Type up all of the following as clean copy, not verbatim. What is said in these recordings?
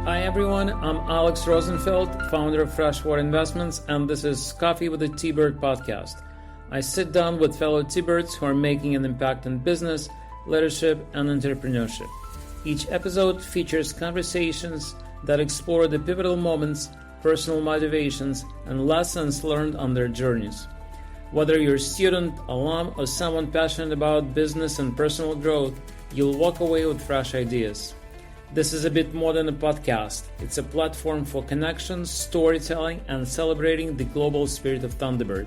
Hi everyone, I'm Alex Rosenfeld, founder of Freshwater Investments, and this is Coffee with the T-Bird podcast. I sit down with fellow T-Birds who are making an impact in business, leadership, and entrepreneurship. Each episode features conversations that explore the pivotal moments, personal motivations, and lessons learned on their journeys. Whether you're a student, alum, or someone passionate about business and personal growth, you'll walk away with fresh ideas. This is a bit more than a podcast. It's a platform for connections, storytelling, and celebrating the global spirit of Thunderbird.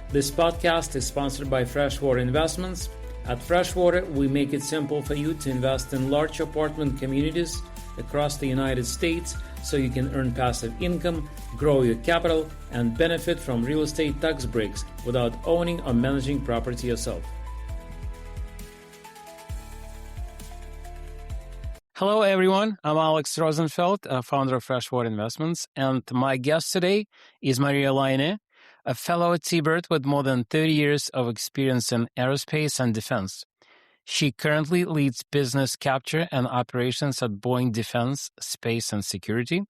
This podcast is sponsored by Freshwater Investments. At Freshwater, we make it simple for you to invest in large apartment communities across the United States so you can earn passive income, grow your capital, and benefit from real estate tax breaks without owning or managing property yourself. Hello, everyone. I'm Alex Rosenfeld, founder of Freshwater Investments, and my guest today is Maria Laine, a fellow T-Bird with more than 30 years of experience in aerospace and defense. She currently leads business capture and operations at Boeing Defense, Space and Security.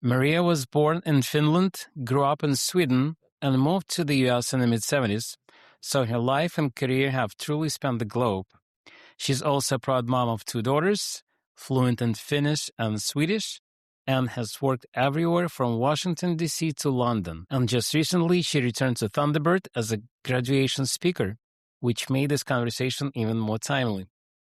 Maria was born in Finland, grew up in Sweden, and moved to the U.S. in the mid-70s, so her life and career have truly spanned the globe. She's also a proud mom of 2 daughters, fluent in Finnish and Swedish, and has worked everywhere from Washington, D.C. to London. And just recently, she returned to Thunderbird as a graduation speaker, which made this conversation even more timely.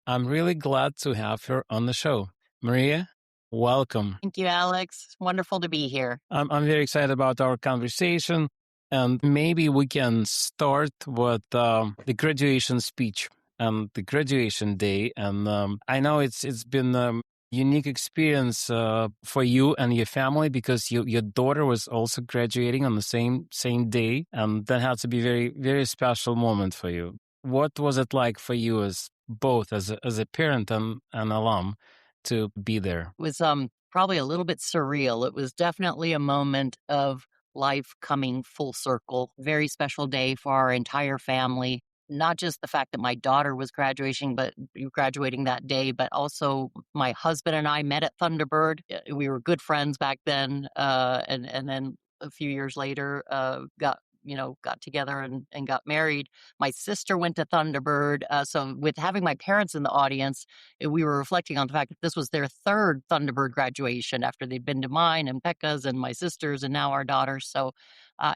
I'm really glad to have her on the show. Maria, welcome. Thank you, Alex. Wonderful to be here. I'm very excited about our conversation, and maybe we can start with the graduation speech and the graduation day. And I know it's been a unique experience for you and your family because your daughter was also graduating on the same day, and that had to be very, very special moment for you. What was it like for you as a parent and an alum to be there? It was probably a little bit surreal. It was definitely a moment of life coming full circle. Very special day for our entire family. Not just the fact that my daughter was graduating that day, but also my husband and I met at Thunderbird. We were good friends back then, and then a few years later, got together and got married. My sister went to Thunderbird. So with having my parents in the audience, we were reflecting on the fact that this was their 3rd Thunderbird graduation after they'd been to mine and Pekka's and my sister's and now our daughter's. So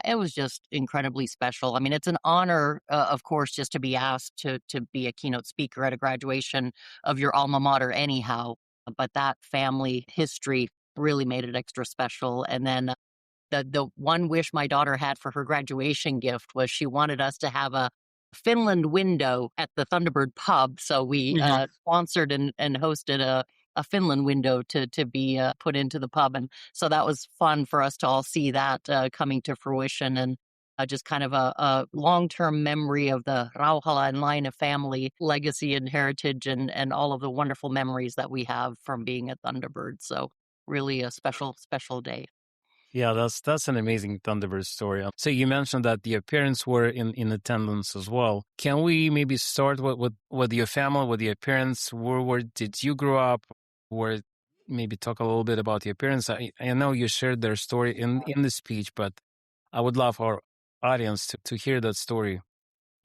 it was just incredibly special. I mean, it's an honor, of course, just to be asked to be a keynote speaker at a graduation of your alma mater anyhow. But that family history really made it extra special. And then the one wish my daughter had for her graduation gift was she wanted us to have a Finland window at the Thunderbird pub. So we sponsored and hosted a Finland window to be put into the pub. And so that was fun for us to all see that coming to fruition, and just kind of a long-term memory of the Rauhala and Laine family legacy and heritage and all of the wonderful memories that we have from being at Thunderbird. So really a special, special day. Yeah, that's an amazing Thunderbird story. So you mentioned that your parents were in attendance as well. Can we maybe start with your family, with your parents? Where did you grow up? Or maybe talk a little bit about your parents. I know you shared their story in the speech, but I would love our audience to hear that story.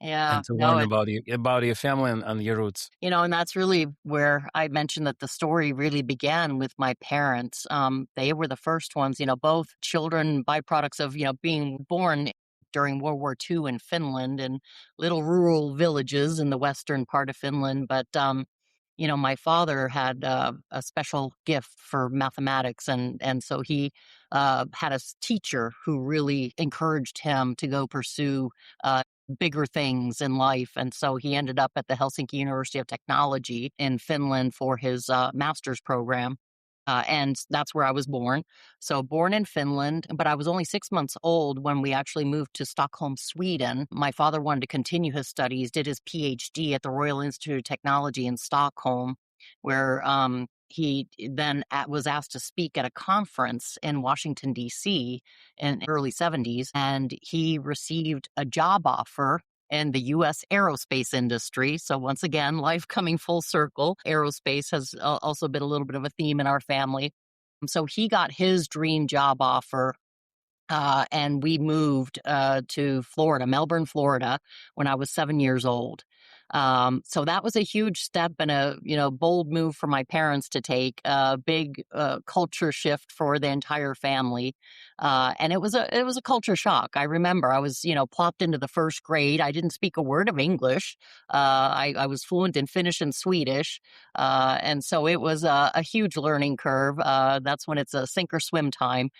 Yeah, and to learn about your family and your roots. And that's really where I mentioned that the story really began with my parents. They were the first ones, both children, byproducts of, being born during World War II in Finland and little rural villages in the western part of Finland. But, my father had a special gift for mathematics. And so he had a teacher who really encouraged him to go pursue bigger things in life. And so he ended up at the Helsinki University of Technology in Finland for his master's program. And that's where I was born. So born in Finland, but I was only 6 months old when we actually moved to Stockholm, Sweden. My father wanted to continue his studies, did his PhD at the Royal Institute of Technology in Stockholm, where he then was asked to speak at a conference in Washington, D.C. in the early 70s, and he received a job offer in the U.S. aerospace industry. So once again, life coming full circle. Aerospace has also been a little bit of a theme in our family. So he got his dream job offer. And we moved to Florida, Melbourne, Florida, when I was 7 years old. So that was a huge step and a bold move for my parents to take. A big culture shift for the entire family, and it was a culture shock. I remember I was plopped into the first grade. I didn't speak a word of English. I was fluent in Finnish and Swedish, and so it was a huge learning curve. That's when it's a sink or swim time.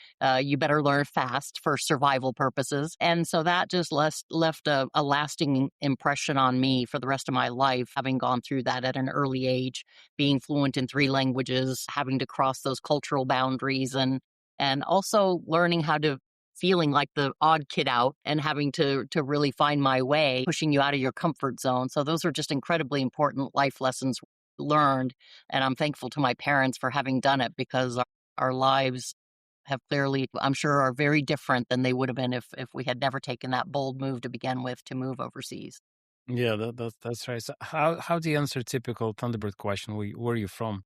You better learn fast for survival purposes. And so that just left a lasting impression on me for the rest of my life, having gone through that at an early age, being fluent in 3 languages, having to cross those cultural boundaries, and also learning how to feeling like the odd kid out and having to really find my way, pushing you out of your comfort zone. So those are just incredibly important life lessons learned. And I'm thankful to my parents for having done it, because our lives have clearly, I'm sure, are very different than they would have been if we had never taken that bold move to begin with to move overseas. Yeah, that's right. So how do you answer typical Thunderbird question? Where are you from?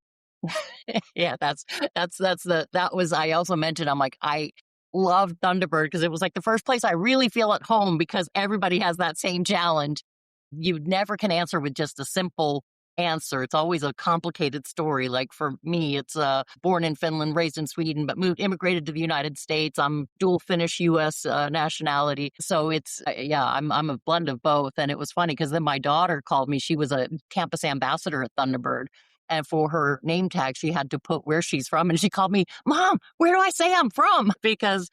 Yeah, that was, I also mentioned, I'm like, I love Thunderbird because it was like the first place I really feel at home, because everybody has that same challenge. You never can answer with just a simple answer. It's always a complicated story. Like for me, it's born in Finland, raised in Sweden, but immigrated to the United States. I'm dual Finnish U.S. Nationality. So it's, yeah, I'm a blend of both. And it was funny because then my daughter called me. She was a campus ambassador at Thunderbird. And for her name tag, she had to put where she's from. And she called me, Mom, where do I say I'm from? Because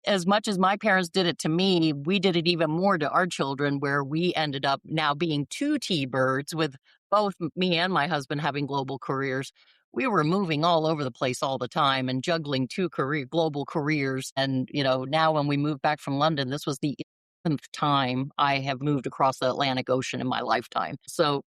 as much as my parents did it to me, we did it even more to our children, where we ended up now being 2 T-birds, with both me and my husband having global careers. We were moving all over the place all the time and juggling 2 global careers. And, now when we moved back from London, this was the 11th time I have moved across the Atlantic Ocean in my lifetime. So,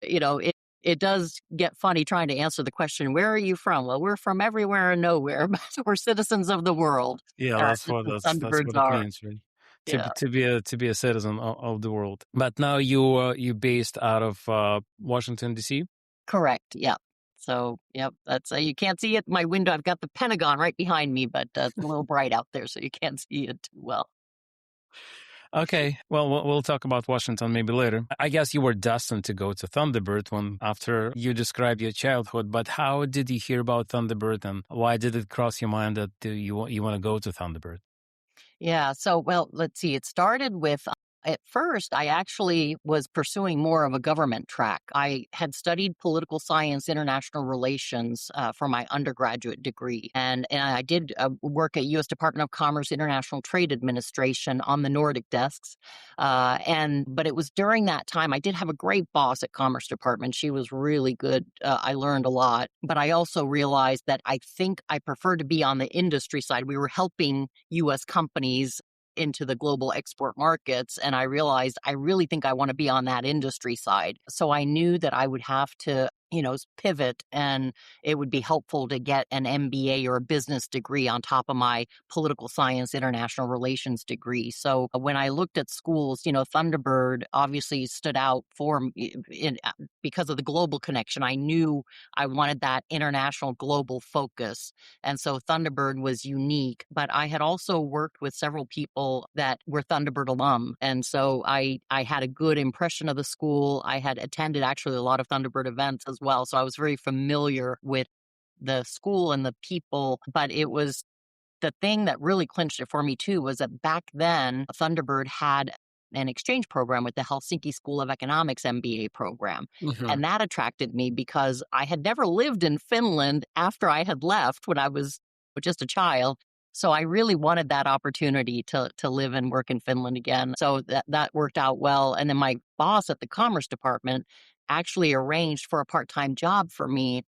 it does get funny trying to answer the question, where are you from? Well, we're from everywhere and nowhere, but we're citizens of the world. Yeah, Just as that's Thunderbirds what it are. means, really. Yeah, To be a citizen of the world. But now you based out of Washington D.C. correct. Yeah. So, yep, that's you can't see it. My window, I've got the Pentagon right behind me, but it's a little bright out there, so you can't see it too well. Okay, well, we'll talk about Washington maybe later. I guess you were destined to go to Thunderbird after you described your childhood. But how did you hear about Thunderbird, and why did it cross your mind that you want to go to Thunderbird? Yeah. So, well, let's see. It started with, at first, I actually was pursuing more of a government track. I had studied political science, international relations for my undergraduate degree. And I did work at U.S. Department of Commerce, International Trade Administration on the Nordic desks. But it was during that time, I did have a great boss at Commerce Department. She was really good. I learned a lot. But I also realized that I think I prefer to be on the industry side. We were helping U.S. companies into the global export markets. And I realized I really think I want to be on that industry side. So I knew that I would have to, pivot, and it would be helpful to get an MBA or a business degree on top of my political science, international relations degree. So when I looked at schools, Thunderbird obviously stood out for me because of the global connection. I knew I wanted that international global focus. And so Thunderbird was unique, but I had also worked with several people that were Thunderbird alum. And so I had a good impression of the school. I had attended actually a lot of Thunderbird events as well. So I was very familiar with the school and the people, but it was the thing that really clinched it for me too was that back then Thunderbird had an exchange program with the Helsinki School of Economics MBA program. Mhm. And that attracted me because I had never lived in Finland after I had left when I was just a child. So I really wanted that opportunity to live and work in Finland again. So that worked out well. And then my boss at the Commerce Department actually arranged for a part-time job for me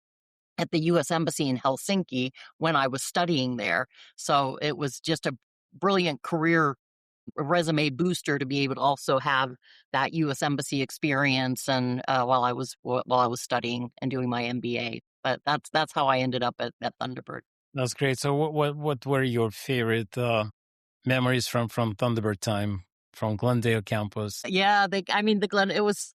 at the U.S. Embassy in Helsinki when I was studying there. So it was just a brilliant career resume booster to be able to also have that U.S. Embassy experience, and while I was studying and doing my MBA. But that's how I ended up at Thunderbird. That's great. So what were your favorite memories from Thunderbird time? from Glendale campus? Yeah, the Glen, it was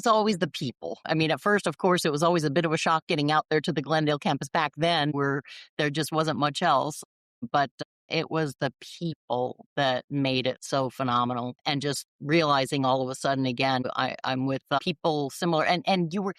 always the people. I mean, at first, of course, it was always a bit of a shock getting out there to the Glendale campus back then, where there just wasn't much else. But it was the people that made it so phenomenal, and just realizing all of a sudden, again, I'm with people similar, and you were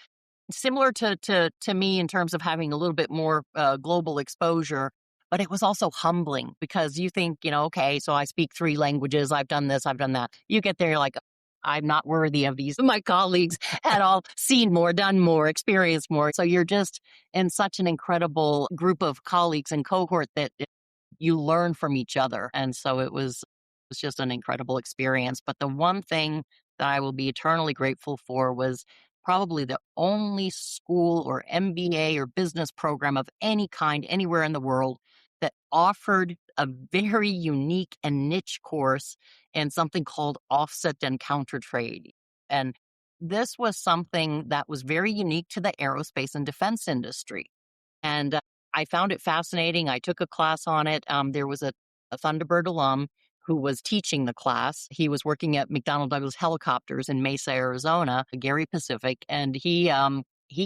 similar to me in terms of having a little bit more global exposure. But it was also humbling because you think, okay, so I speak 3 languages. I've done this, I've done that. You get there, you're like, I'm not worthy of these. My colleagues had all seen more, done more, experienced more. So you're just in such an incredible group of colleagues and cohort that you learn from each other. And so it was just an incredible experience. But the one thing that I will be eternally grateful for was probably the only school or MBA or business program of any kind anywhere in the world that offered a very unique and niche course in something called offset and counter trade. And this was something that was very unique to the aerospace and defense industry. And I found it fascinating. I took a class on it. There was a Thunderbird alum who was teaching the class. He was working at McDonnell Douglas Helicopters in Mesa, Arizona, Gary Pacific, and he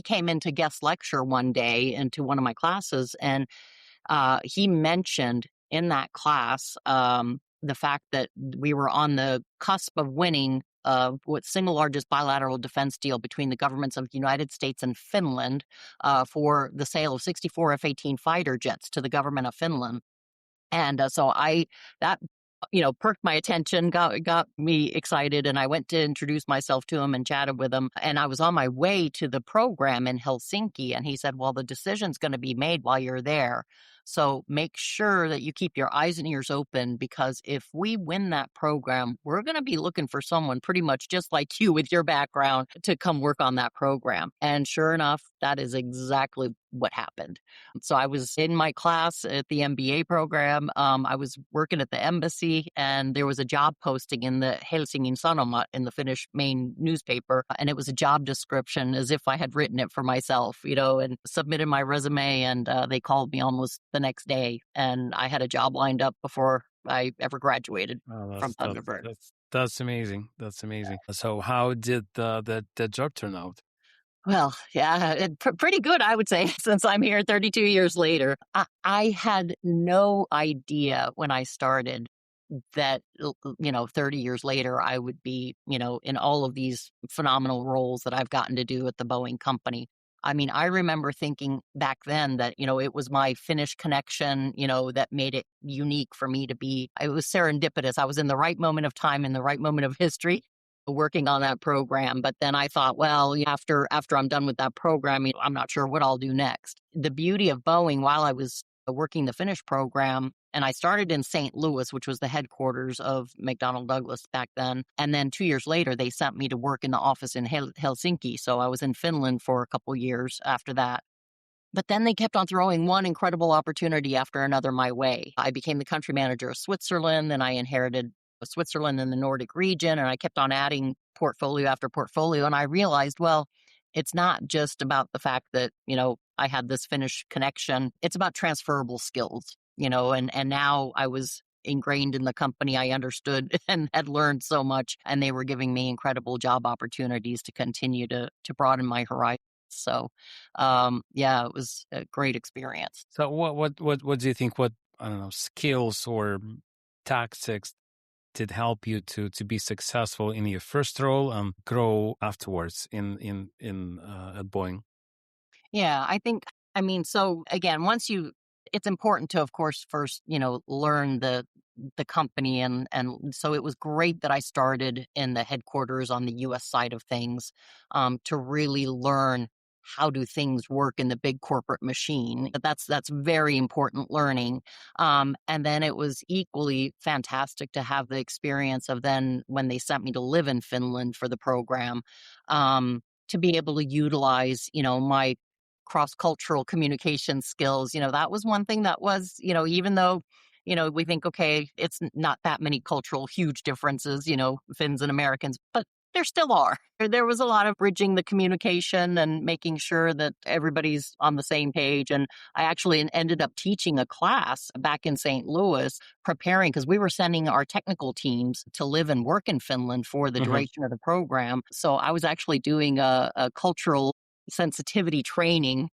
came in to guest lecture one day into one of my classes, and he mentioned in that class the fact that we were on the cusp of winning what single largest bilateral defense deal between the governments of the United States and Finland for the sale of 64 F-18 fighter jets to the government of Finland. And that perked my attention, got me excited, and I went to introduce myself to him and chatted with him. And I was on my way to the program in Helsinki, and he said, well, the decision's going to be made while you're there. So make sure that you keep your eyes and ears open, because if we win that program, we're going to be looking for someone pretty much just like you with your background to come work on that program. And sure enough, that is exactly what happened. So I was in my class at the MBA program. I was working at the embassy, and there was a job posting in the Helsingin Sanomat, in the Finnish main newspaper. And it was a job description as if I had written it for myself, and submitted my resume, and they called me almost the next day. And I had a job lined up before I ever graduated from Thunderbird. That's amazing. That's amazing. So how did the job turn out? Well, yeah, pretty good, I would say, since I'm here 32 years later. I had no idea when I started that, 30 years later, I would be, in all of these phenomenal roles that I've gotten to do at the Boeing company. I mean, I remember thinking back then that, it was my Finnish connection, that made it unique for me to be. It was serendipitous. I was in the right moment of time, in the right moment of history, working on that program. But then I thought, well, after I'm done with that program, I'm not sure what I'll do next. The beauty of Boeing, while I was working the Finnish program, and I started in St. Louis, which was the headquarters of McDonnell Douglas back then. And then 2 years later, they sent me to work in the office in Helsinki. So I was in Finland for a couple years after that. But then they kept on throwing one incredible opportunity after another my way. I became the country manager of Switzerland, then I inherited Switzerland and the Nordic region, and I kept on adding portfolio after portfolio. And I realized, well, it's not just about the fact that, I had this Finnish connection. It's about transferable skills, and now I was ingrained in the company. I understood and had learned so much, and they were giving me incredible job opportunities to continue to broaden my horizons. So, it was a great experience. So what do you think, what, I don't know, skills or tactics did help you to be successful in your first role and grow afterwards in at Boeing? Yeah, so again, it's important to, of course, first, learn the company. And so it was great that I started in the headquarters on the U.S. side of things, to really learn how do things work in the big corporate machine. That's very important learning. And then it was equally fantastic to have the experience of then when they sent me to live in Finland for the program, to be able to utilize, my cross-cultural communication skills. That was one thing that was, even though, we think, okay, it's not that many cultural huge differences, Finns and Americans, but there still are. There was a lot of bridging the communication and making sure that everybody's on the same page. And I actually ended up teaching a class back in St. Louis, preparing, because we were sending our technical teams to live and work in Finland for the duration of the program. So I was actually doing a cultural sensitivity training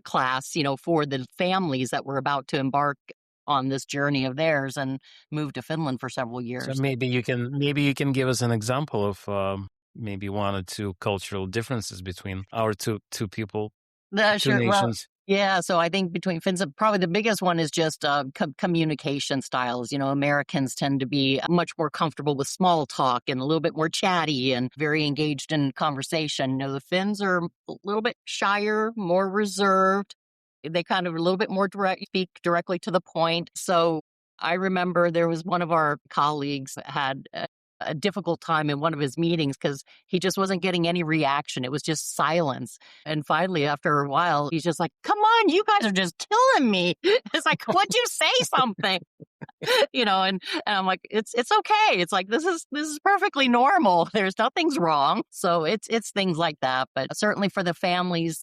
class, for the families that were about to embark on this journey of theirs and move to Finland for several years. So maybe you can give us an example of maybe one or two cultural differences between our two people, two Sure. Well, nations. yeah. So I think between Finns, probably the biggest one is just communication styles. Americans tend to be much more comfortable with small talk and a little bit more chatty and very engaged in conversation. The Finns are a little bit shyer, more reserved. They kind of a little bit more speak directly to the point. So I remember there was one of our colleagues that had a difficult time in one of his meetings because he just wasn't getting any reaction. It was just silence. And finally, after a while, he's just like, "Come on, you guys are just killing me." It's like, "Would you say something?" And I'm like, it's okay. It's like, this is perfectly normal. There's nothing's wrong. So it's things like that. But certainly for the families,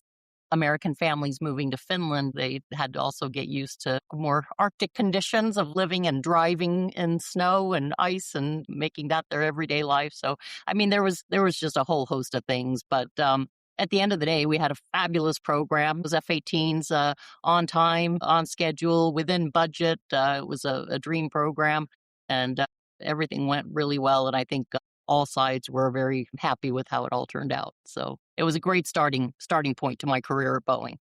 American families moving to Finland, they had to also get used to more Arctic conditions of living and driving in snow and ice and making that their everyday life. So, I mean, there was just a whole host of things. But at the end of the day, we had a fabulous program. It was F-18s on time, on schedule, within budget. It was a dream program, and everything went really well. And I think all sides were very happy with how it all turned out. So it was a great starting point to my career at Boeing.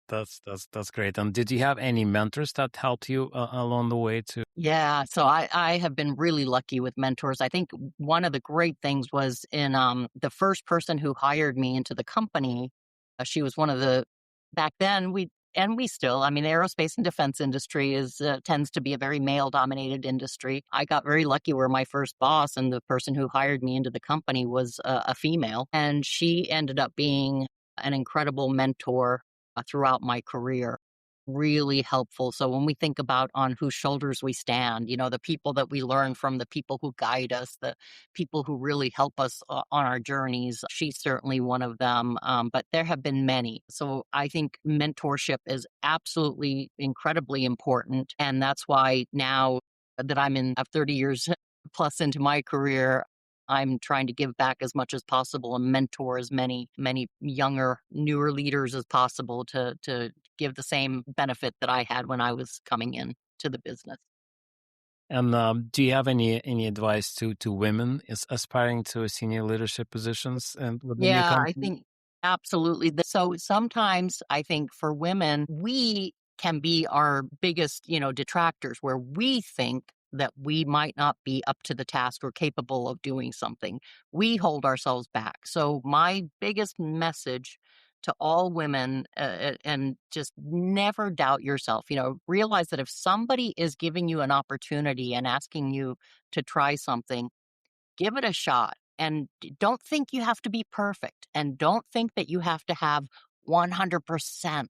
That's great. And did you have any mentors that helped you along the way too? Yeah, so I have been really lucky with mentors. I think one of the great things was in the first person who hired me into the company. She was one of the back then we still, the aerospace and defense industry tends to be a very male-dominated industry. I got very lucky where my first boss and the person who hired me into the company was a female, and she ended up being an incredible mentor throughout my career. Really helpful. So when we think about on whose shoulders we stand, the people that we learn from, the people who guide us, the people who really help us on our journeys, she's certainly one of them. But there have been many. So I think mentorship is absolutely incredibly important. And that's why now that I'm 30 years plus into my career, I'm trying to give back as much as possible and mentor as many younger, newer leaders as possible to give the same benefit that I had when I was coming in to the business. And do you have any advice to women aspiring to senior leadership positions and within your company? I think absolutely. So sometimes I think for women, we can be our biggest, detractors, where we think that we might not be up to the task or capable of doing something. We hold ourselves back. So my biggest message to all women, and just never doubt yourself. Realize that if somebody is giving you an opportunity and asking you to try something, give it a shot. And don't think you have to be perfect. And don't think that you have to have 100%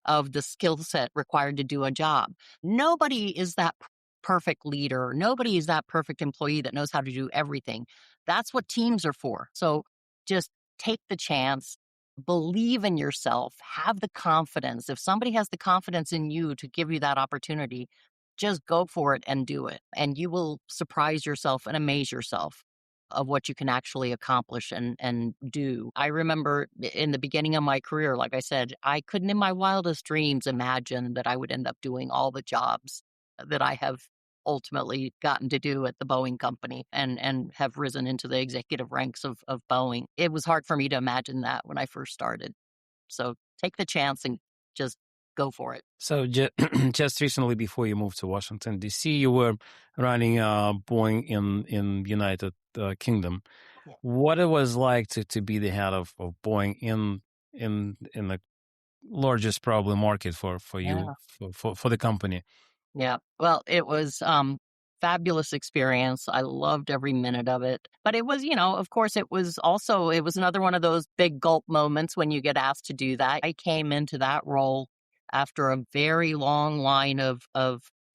of the skill set required to do a job. Nobody is that perfect leader. Nobody is that perfect employee that knows how to do everything. That's what teams are for. So just take the chance, believe in yourself, have the confidence. If somebody has the confidence in you to give you that opportunity, just go for it and do it. And you will surprise yourself and amaze yourself of what you can actually accomplish and do. I remember in the beginning of my career, like I said, I couldn't in my wildest dreams imagine that I would end up doing all the jobs that I have ultimately gotten to do at the Boeing company and have risen into the executive ranks of Boeing. It was hard for me to imagine that when I first started. So take the chance and just go for it. So just recently, before you moved to Washington, D.C., you were running Boeing in United Kingdom. Yeah. What it was like to be the head of Boeing in the largest probably market for you, for the company? Yeah. Well, it was fabulous experience. I loved every minute of it. But it was, of course, it was another one of those big gulp moments when you get asked to do that. I came into that role after a very long line of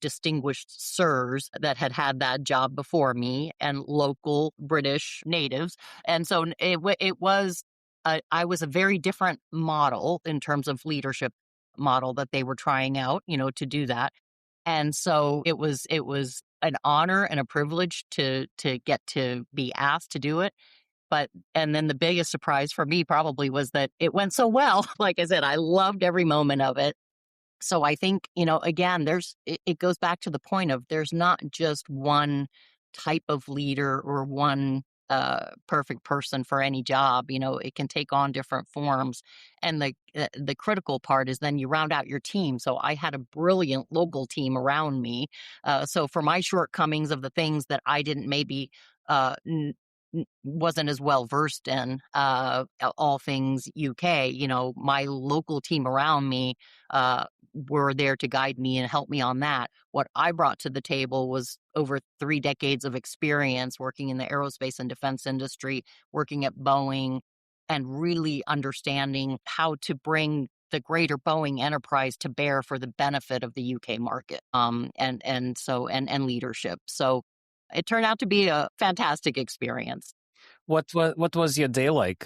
distinguished sirs that had that job before me and local British natives. And so it was, I was a very different model in terms of leadership model that they were trying out, to do that. And so it was an honor and a privilege to get to be asked to do it. And then the biggest surprise for me probably was that it went so well. Like I said, I loved every moment of it. So I think, again, it goes back to the point of there's not just one type of leader or one perfect person for any job. It can take on different forms. And the critical part is then you round out your team. So I had a brilliant local team around me. So for my shortcomings of the things that I didn't maybe wasn't as well versed in all things UK, my local team around me were there to guide me and help me on that. What I brought to the table was over 3 decades of experience working in the aerospace and defense industry, working at Boeing, and really understanding how to bring the greater Boeing enterprise to bear for the benefit of the UK market, and leadership. So it turned out to be a fantastic experience. What was your day like?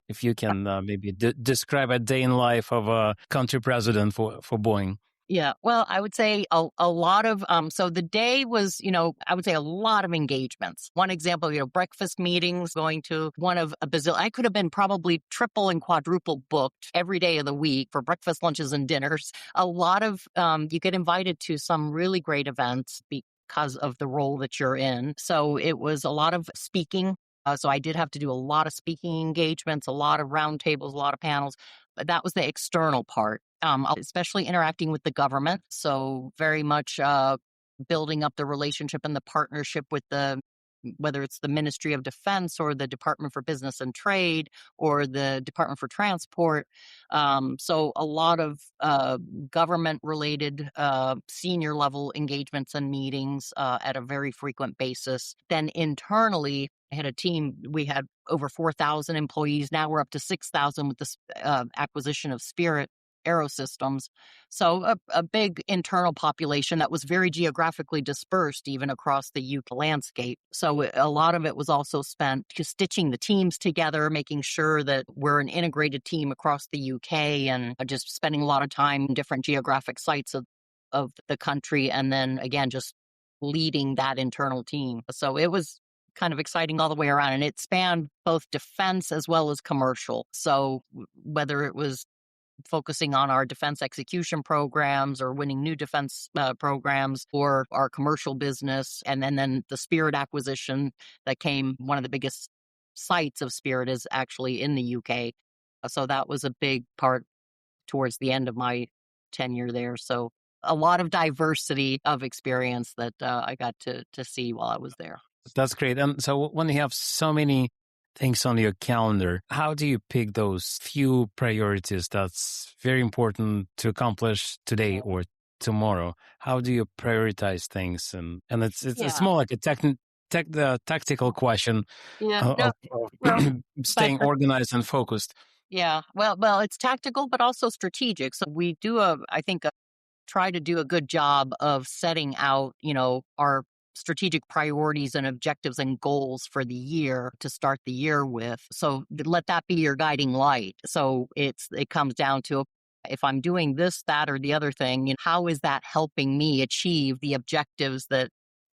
If you can maybe describe a day in life of a country president for Boeing. Yeah, well, I would say a lot of, so the day was, I would say a lot of engagements. One example, breakfast meetings, going to one of a bazillion. I could have been probably triple and quadruple booked every day of the week for breakfast, lunches, and dinners. A lot of, you get invited to some really great events because of the role that you're in. So it was a lot of speaking. So I did have to do a lot of speaking engagements, a lot of roundtables, a lot of panels. But that was the external part, especially interacting with the government. So very much building up the relationship and the partnership with whether it's the Ministry of Defense or the Department for Business and Trade or the Department for Transport. So a lot of government-related senior level engagements and meetings at a very frequent basis. Then internally, I had a team. We had over 4,000 employees. Now we're up to 6,000 with the acquisition of Spirit Aerosystems. So a big internal population that was very geographically dispersed even across the UK landscape. So a lot of it was also spent just stitching the teams together, making sure that we're an integrated team across the UK, and just spending a lot of time in different geographic sites of the country. And then again, just leading that internal team. So it was kind of exciting all the way around, and it spanned both defense as well as commercial. So whether it was focusing on our defense execution programs or winning new defense programs, or our commercial business. And then the Spirit acquisition that came, one of the biggest sites of Spirit is actually in the UK. So that was a big part towards the end of my tenure there. So a lot of diversity of experience that I got to see while I was there. That's great. And so when you have so many things on your calendar, how do you pick those few priorities that's very important to accomplish today or tomorrow? How do you prioritize things? And it's more like a tactical question of staying organized and focused. Yeah, well, it's tactical, but also strategic. So we do try to do a good job of setting out, our strategic priorities and objectives and goals for the year to start the year with. So let that be your guiding light. So it comes down to, if I'm doing this, that, or the other thing, how is that helping me achieve the objectives that,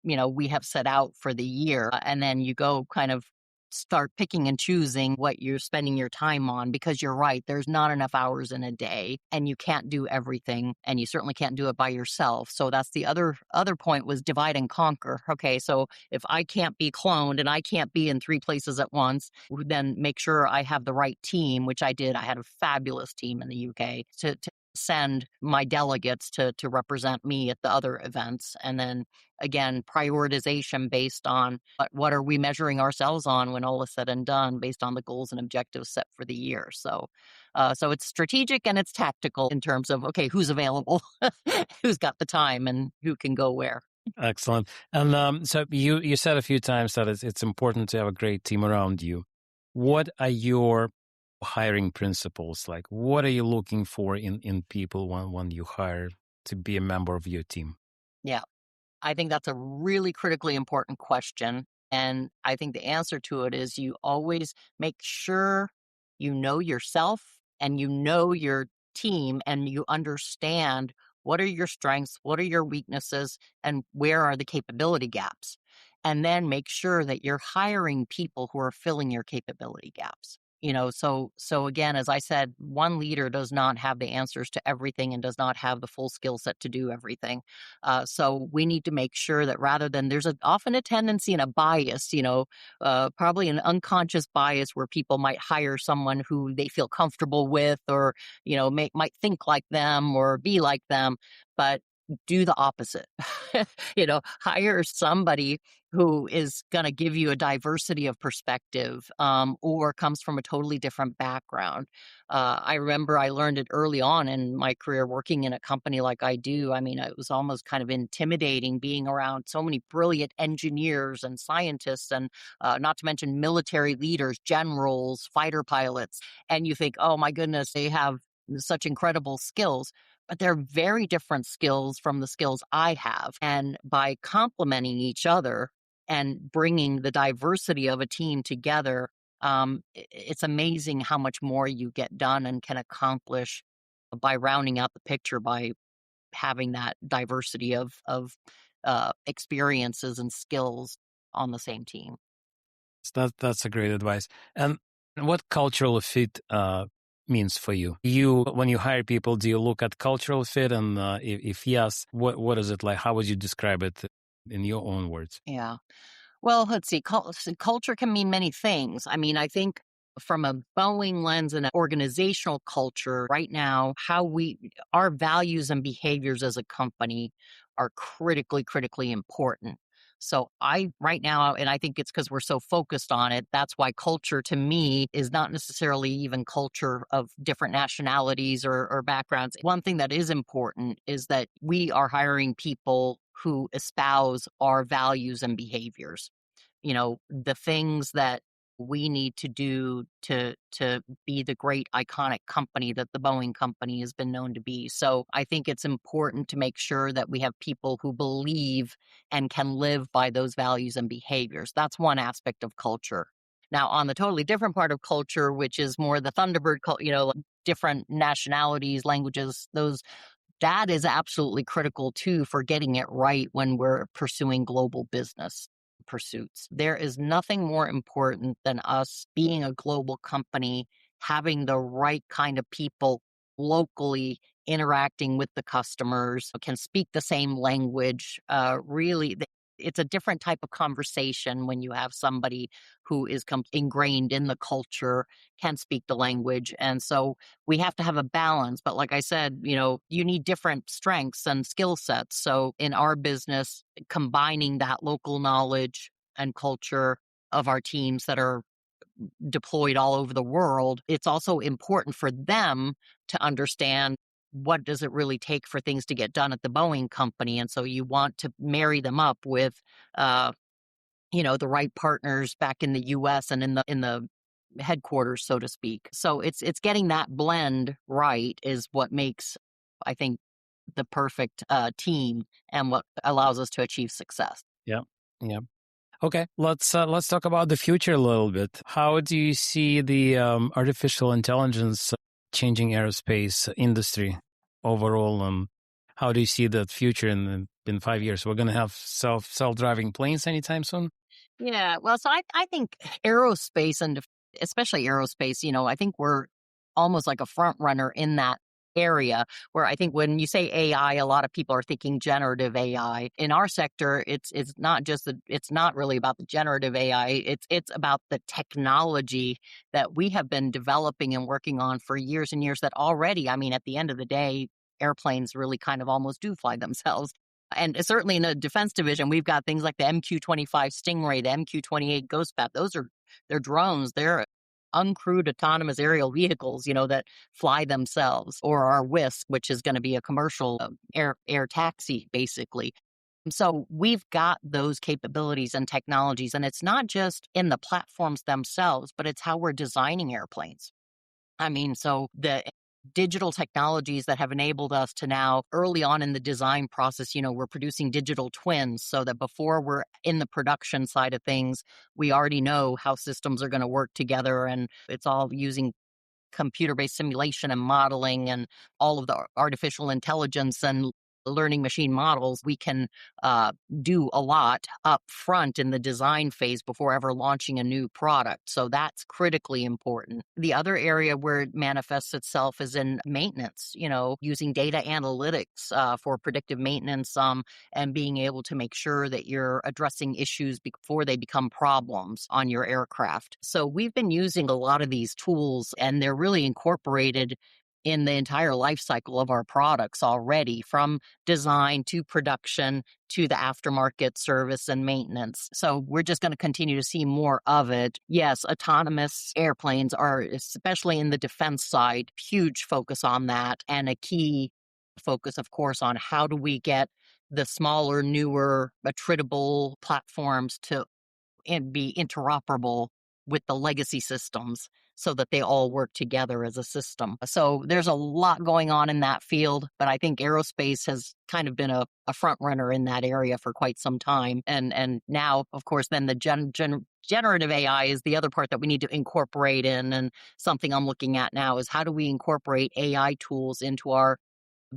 we have set out for the year? And then you go kind of start picking and choosing what you're spending your time on, because you're right, there's not enough hours in a day and you can't do everything, and you certainly can't do it by yourself. So that's the other point, was divide and conquer. Okay, so if I can't be cloned and I can't be in 3 places at once, then make sure I have the right team, which I did. I had a fabulous team in the UK to send my delegates to represent me at the other events. And then again, prioritization based on what are we measuring ourselves on when all is said and done, based on the goals and objectives set for the year. So it's strategic and it's tactical in terms of, okay, who's available, who's got the time, and who can go where. Excellent. And so you said a few times that it's important to have a great team around you. What are your hiring principles? Like, what are you looking for in people when you hire to be a member of your team? Yeah. I think that's a really critically important question. And I think the answer to it is you always make sure you know yourself and you know your team and you understand what are your strengths, what are your weaknesses, and where are the capability gaps. And then make sure that you're hiring people who are filling your capability gaps. So again, as I said, one leader does not have the answers to everything and does not have the full skill set to do everything. So we need to make sure that rather than often a tendency and a bias, probably an unconscious bias where people might hire someone who they feel comfortable with, or might think like them or be like them, but do the opposite. Hire somebody who is going to give you a diversity of perspective, or comes from a totally different background. I remember I learned it early on in my career working in a company like I do. I mean, it was almost kind of intimidating being around so many brilliant engineers and scientists, and not to mention military leaders, generals, fighter pilots. And you think, oh my goodness, they have such incredible skills. But they're very different skills from the skills I have. And by complementing each other and bringing the diversity of a team together, it's amazing how much more you get done and can accomplish by rounding out the picture by having that diversity of experiences and skills on the same team. So that's a great advice. And what cultural fit means for you? When you hire people, do you look at cultural fit? And if yes, what is it like? How would you describe it in your own words? Yeah. Well, let's see. Culture can mean many things. I mean, I think from a Boeing lens and an organizational culture right now, our values and behaviors as a company are critically important. So right now, and I think it's because we're so focused on it, that's why culture to me is not necessarily even culture of different nationalities or backgrounds. One thing that is important is that we are hiring people who espouse our values and behaviors. The things that we need to do to be the great iconic company that the Boeing company has been known to be. So I think it's important to make sure that we have people who believe and can live by those values and behaviors. That's one aspect of culture. Now, on the totally different part of culture, which is more the Thunderbird, different nationalities, languages, that is absolutely critical too for getting it right when we're pursuing global business pursuits. There is nothing more important than us being a global company, having the right kind of people locally interacting with the customers, can speak the same language. Really, it's a different type of conversation when you have somebody who is ingrained in the culture, can speak the language. And so we have to have a balance. But like I said, you need different strengths and skill sets. So in our business, combining that local knowledge and culture of our teams that are deployed all over the world, it's also important for them to understand what does it really take for things to get done at the Boeing company. And so you want to marry them up with, the right partners back in the U.S. and in the headquarters, so to speak. So it's getting that blend right is what makes, I think, the perfect team and what allows us to achieve success. Yeah. Yeah. Okay, let's talk about the future a little bit. How do you see the artificial intelligence changing aerospace industry overall? How do you see that future in 5 years? We're going to have self-driving planes anytime soon? Yeah, well, so I think aerospace and especially aerospace, I think we're almost like a front runner in that area where I think when you say AI, a lot of people are thinking generative AI. In our sector, it's not really about the generative AI. It's about the technology that we have been developing and working on for years and years that already, I mean, at the end of the day, airplanes really kind of almost do fly themselves. And certainly in the defense division, we've got things like the MQ-25 Stingray, the MQ-28 Ghostbat. They're drones. They're uncrewed autonomous aerial vehicles, that fly themselves, or our Whisk, which is going to be a commercial air taxi, basically. So we've got those capabilities and technologies, and it's not just in the platforms themselves, but it's how we're designing airplanes. I mean, so the digital technologies that have enabled us to now, early on in the design process, we're producing digital twins so that before we're in the production side of things, we already know how systems are going to work together, and it's all using computer-based simulation and modeling and all of the artificial intelligence and learning machine models. We can do a lot up front in the design phase before ever launching a new product. So that's critically important. The other area where it manifests itself is in maintenance, using data analytics for predictive maintenance and being able to make sure that you're addressing issues before they become problems on your aircraft. So we've been using a lot of these tools, and they're really incorporated in the entire life cycle of our products already, from design to production to the aftermarket service and maintenance. So we're just going to continue to see more of it. Yes, autonomous airplanes are, especially in the defense side, huge focus on that, and a key focus, of course, on how do we get the smaller, newer, attritable platforms to be interoperable with the legacy systems so that they all work together as a system. So there's a lot going on in that field, but I think aerospace has kind of been a front runner in that area for quite some time. And now, of course, then the generative AI is the other part that we need to incorporate in. And something I'm looking at now is how do we incorporate AI tools into our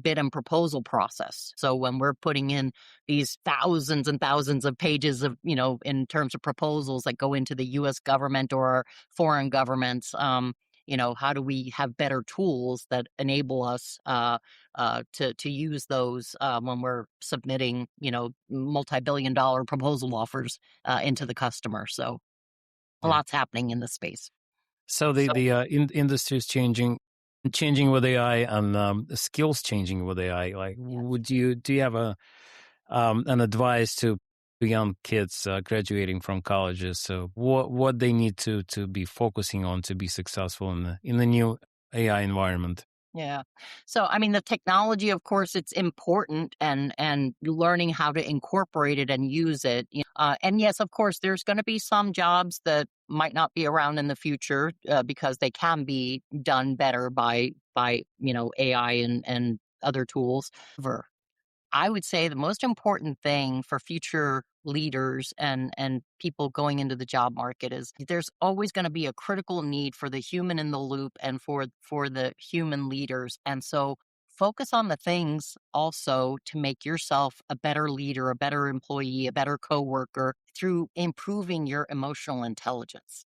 bid and proposal process. So when we're putting in these thousands and thousands of pages of, in terms of proposals that go into the U.S. government or foreign governments, how do we have better tools that enable us to use those when we're submitting, multi-billion-dollar proposal offers into the customer? So a lot's happening in this space. So the industry is changing with AI, and the skills changing with AI. Like, do you have an advice to young kids graduating from colleges? So what they need to be focusing on to be successful in the new AI environment? Yeah. So, I mean, the technology, of course, it's important, and learning how to incorporate it and use it. And yes, of course, there's going to be some jobs that might not be around in the future because they can be done better by AI and other tools. I would say the most important thing for future leaders and people going into the job market is there's always going to be a critical need for the human in the loop and for the human leaders. And so focus on the things also to make yourself a better leader, a better employee, a better coworker through improving your emotional intelligence.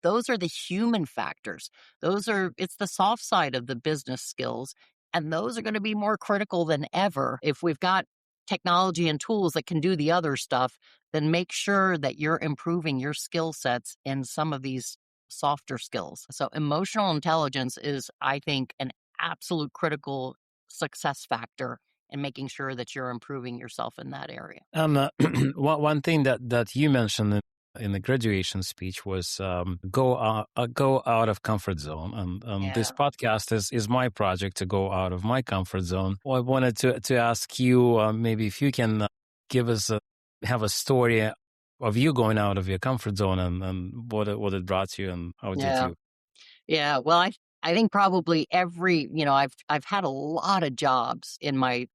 Those are the human factors. It's the soft side of the business skills. And those are going to be more critical than ever. If we've got technology and tools that can do the other stuff, then make sure that you're improving your skill sets in some of these softer skills. So emotional intelligence is, I think, an absolute critical success factor in making sure that you're improving yourself in that area. And one thing that you mentioned in the graduation speech was go out of comfort zone, and this podcast is my project to go out of my comfort zone. Well, I wanted to ask you maybe if you can give us have a story of you going out of your comfort zone and what it brought you and how did you? Yeah, well, I think probably I've had a lot of jobs in my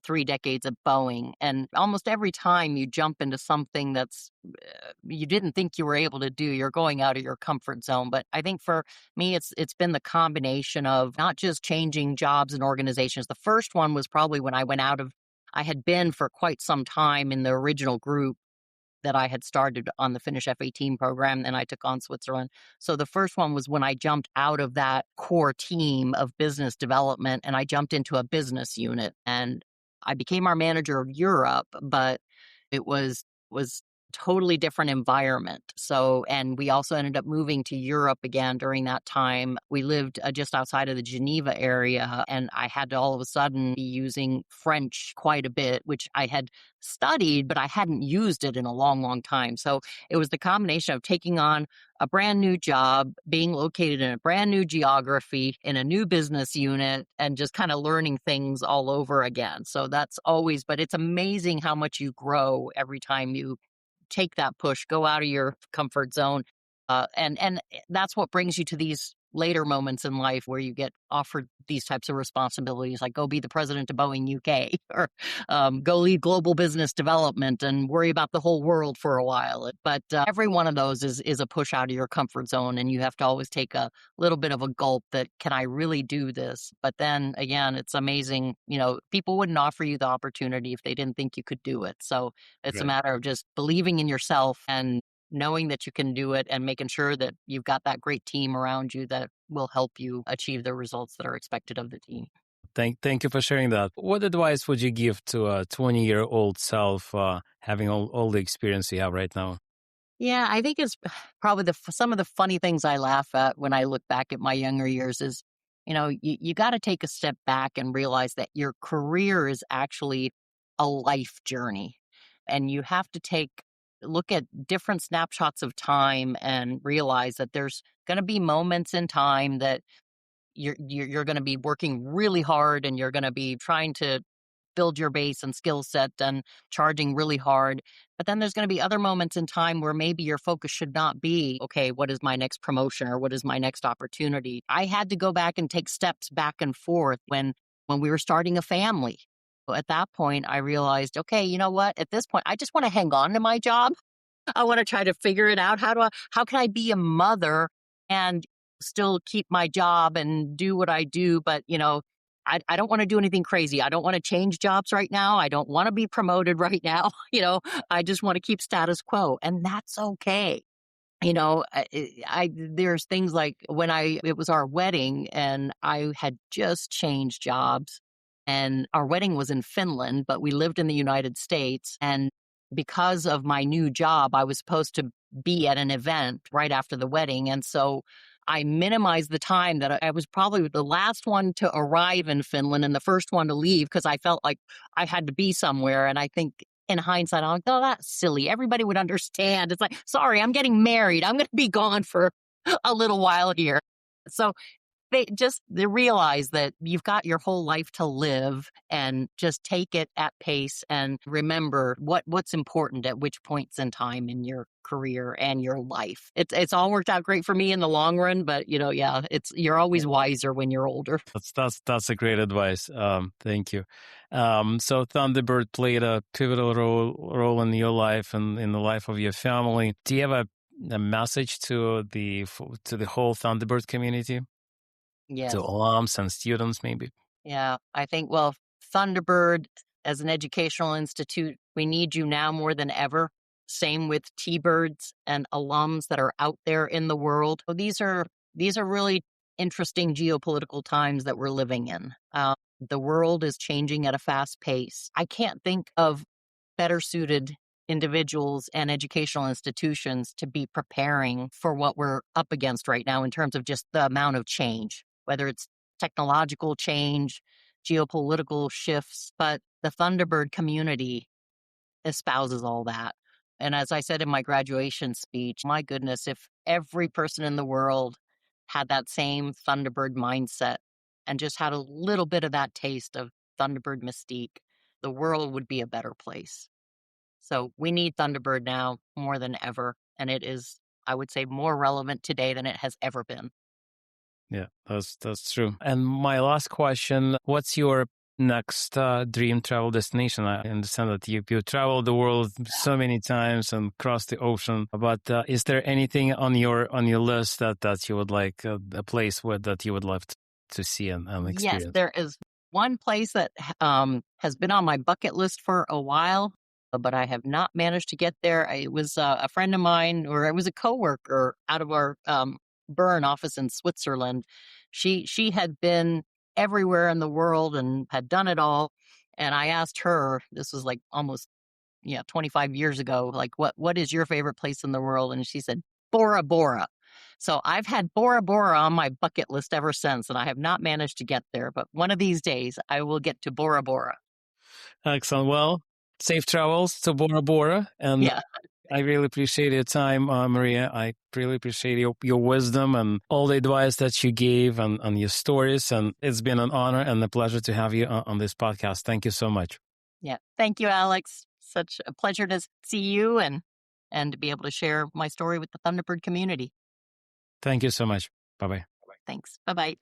3 decades at Boeing, and almost every time you jump into something that's you didn't think you were able to do, you're going out of your comfort zone. But I think for me, it's been the combination of not just changing jobs and organizations. The first one was probably when I had been for quite some time in the original group that I had started on the Finnish F-18 program, and I took on Switzerland. So the first one was when I jumped out of that core team of business development and I jumped into a business unit, and I became our manager of Europe, but it was totally different environment. So, and we also ended up moving to Europe again during that time. We lived just outside of the Geneva area, and I had to all of a sudden be using French quite a bit, which I had studied, but I hadn't used it in a long, long time. So it was the combination of taking on a brand new job, being located in a brand new geography, in a new business unit, and just kind of learning things all over again. So that's always, but it's amazing how much you grow every time you take that push, go out of your comfort zone. And that's what brings you to these later moments in life where you get offered these types of responsibilities, like go be the president of Boeing UK or go lead global business development and worry about the whole world for a while. But every one of those is a push out of your comfort zone, and you have to always take a little bit of a gulp that, can I really do this? But then again, it's amazing. People wouldn't offer you the opportunity if they didn't think you could do it. So it's a matter of just believing in yourself and knowing that you can do it and making sure that you've got that great team around you that will help you achieve the results that are expected of the team. Thank you for sharing that. What advice would you give to a 20-year-old self, having all the experience you have right now? Yeah, I think it's probably some of the funny things I laugh at when I look back at my younger years is, you got to take a step back and realize that your career is actually a life journey. And you have to look at different snapshots of time and realize that there's going to be moments in time that you're going to be working really hard and you're going to be trying to build your base and skill set and charging really hard. But then there's going to be other moments in time where maybe your focus should not be, okay, what is my next promotion or what is my next opportunity? I had to go back and take steps back and forth when we were starting a family. At that point, I realized, okay, you know what? At this point, I just want to hang on to my job. I want to try to figure it out. How can I be a mother and still keep my job and do what I do? But, I don't want to do anything crazy. I don't want to change jobs right now. I don't want to be promoted right now. I just want to keep status quo, and that's okay. There's things like when it was our wedding and I had just changed jobs, and our wedding was in Finland, but we lived in the United States. And because of my new job, I was supposed to be at an event right after the wedding. And so I minimized the time that I was probably the last one to arrive in Finland and the first one to leave because I felt like I had to be somewhere. And I think in hindsight, I'm like, oh, that's silly. Everybody would understand. It's like, sorry, I'm getting married. I'm going to be gone for a little while here. So they realize that you've got your whole life to live and just take it at pace and remember what's important at which points in time in your career and your life. It's all worked out great for me in the long run, but you're always wiser when you're older. That's a great advice. Thank you. So Thunderbird played a pivotal role in your life and in the life of your family. Do you have a message to the whole Thunderbird community? Yes. To alums and students, maybe? Yeah, I think, Thunderbird as an educational institute, we need you now more than ever. Same with T-Birds and alums that are out there in the world. So these are really interesting geopolitical times that we're living in. The world is changing at a fast pace. I can't think of better suited individuals and educational institutions to be preparing for what we're up against right now in terms of just the amount of change, whether it's technological change, geopolitical shifts, but the Thunderbird community espouses all that. And as I said in my graduation speech, my goodness, if every person in the world had that same Thunderbird mindset and just had a little bit of that taste of Thunderbird mystique, the world would be a better place. So we need Thunderbird now more than ever. And it is, I would say, more relevant today than it has ever been. Yeah, that's true. And my last question, what's your next dream travel destination? I understand that you traveled the world so many times and crossed the ocean, but is there anything on your list that you would like, a place that you would love to see and experience? Yes, there is one place that has been on my bucket list for a while, but I have not managed to get there. It was a friend of mine, or it was a coworker out of our Bern office in Switzerland. She had been everywhere in the world and had done it all. And I asked her, this was like almost 25 years ago, like what is your favorite place in the world? And she said, Bora Bora. So I've had Bora Bora on my bucket list ever since, and I have not managed to get there. But one of these days, I will get to Bora Bora. Excellent. Well, safe travels to Bora Bora. And yeah. I really appreciate your time, Maria. I really appreciate your wisdom and all the advice that you gave and your stories. And it's been an honor and a pleasure to have you on this podcast. Thank you so much. Yeah. Thank you, Alex. Such a pleasure to see you and to be able to share my story with the Thunderbird community. Thank you so much. Bye-bye. Thanks. Bye-bye.